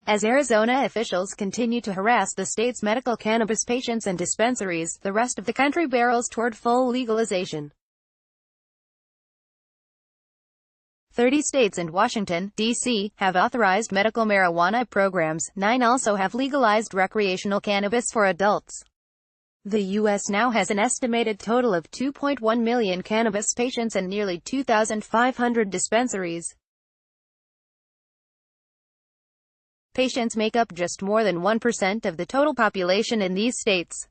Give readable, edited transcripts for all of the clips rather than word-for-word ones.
As Arizona officials continue to harass the state's medical cannabis patients and dispensaries, the rest of the country barrels toward full legalization. 30 states and Washington, D.C., have authorized medical marijuana programs. 9 also have legalized recreational cannabis for adults. The U.S. now has an estimated total of 2.1 million cannabis patients and nearly 2,500 dispensaries. Patients make up just more than 1% of the total population in these states.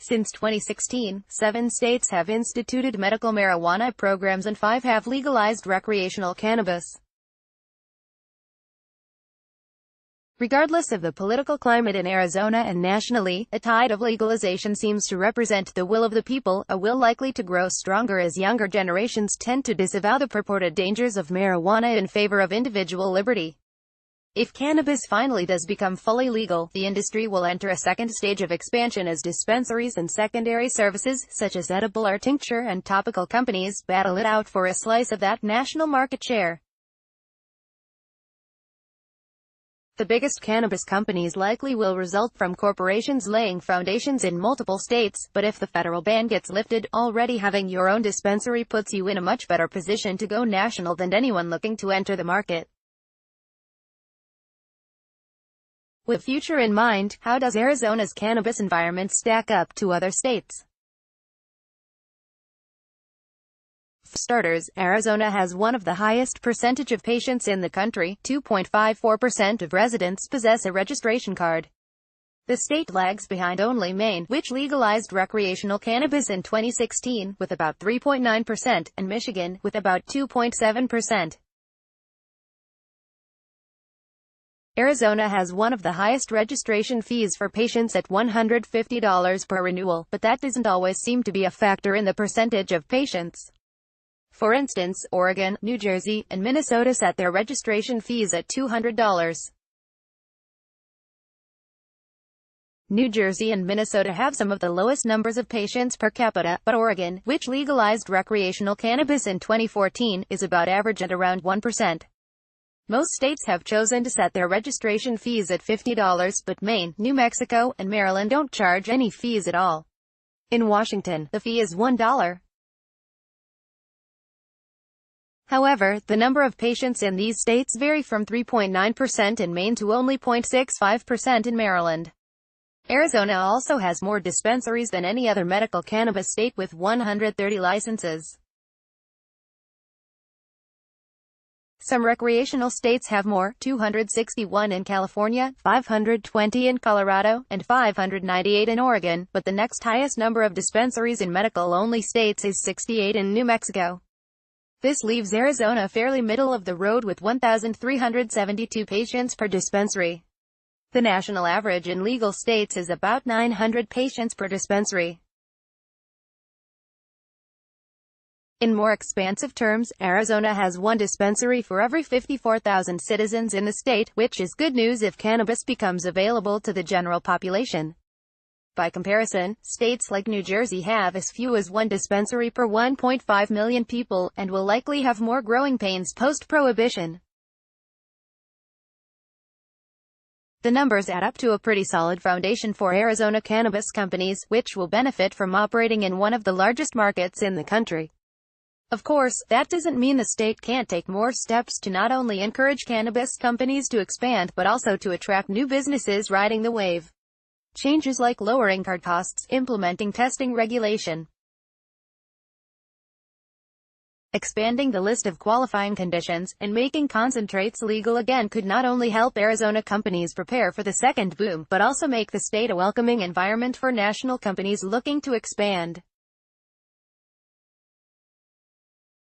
Since 2016, 7 states have instituted medical marijuana programs and 5 have legalized recreational cannabis. Regardless of the political climate in Arizona and nationally, a tide of legalization seems to represent the will of the people, a will likely to grow stronger as younger generations tend to disavow the purported dangers of marijuana in favor of individual liberty. If cannabis finally does become fully legal, the industry will enter a second stage of expansion as dispensaries and secondary services, such as edible or tincture and topical companies, battle it out for a slice of that national market share. The biggest cannabis companies likely will result from corporations laying foundations in multiple states, but if the federal ban gets lifted, already having your own dispensary puts you in a much better position to go national than anyone looking to enter the market. With the future in mind, how does Arizona's cannabis environment stack up to other states? For starters, Arizona has one of the highest percentage of patients in the country. 2.54% of residents possess a registration card. The state lags behind only Maine, which legalized recreational cannabis in 2016, with about 3.9%, and Michigan, with about 2.7%. Arizona has one of the highest registration fees for patients at $150 per renewal, but that doesn't always seem to be a factor in the percentage of patients. For instance, Oregon, New Jersey, and Minnesota set their registration fees at $200. New Jersey and Minnesota have some of the lowest numbers of patients per capita, but Oregon, which legalized recreational cannabis in 2014, is about average at around 1%. Most states have chosen to set their registration fees at $50, but Maine, New Mexico, and Maryland don't charge any fees at all. In Washington, the fee is $1. However, the number of patients in these states vary from 3.9% in Maine to only 0.65% in Maryland. Arizona also has more dispensaries than any other medical cannabis state with 130 licenses. Some recreational states have more, 261 in California, 520 in Colorado, and 598 in Oregon, but the next highest number of dispensaries in medical-only states is 68 in New Mexico. This leaves Arizona fairly middle of the road with 1,372 patients per dispensary. The national average in legal states is about 900 patients per dispensary. In more expansive terms, Arizona has one dispensary for every 54,000 citizens in the state, which is good news if cannabis becomes available to the general population. By comparison, states like New Jersey have as few as one dispensary per 1.5 million people, and will likely have more growing pains post-prohibition. The numbers add up to a pretty solid foundation for Arizona cannabis companies, which will benefit from operating in one of the largest markets in the country. Of course, that doesn't mean the state can't take more steps to not only encourage cannabis companies to expand, but also to attract new businesses riding the wave. Changes like lowering card costs, implementing testing regulation, expanding the list of qualifying conditions, and making concentrates legal again could not only help Arizona companies prepare for the second boom, but also make the state a welcoming environment for national companies looking to expand.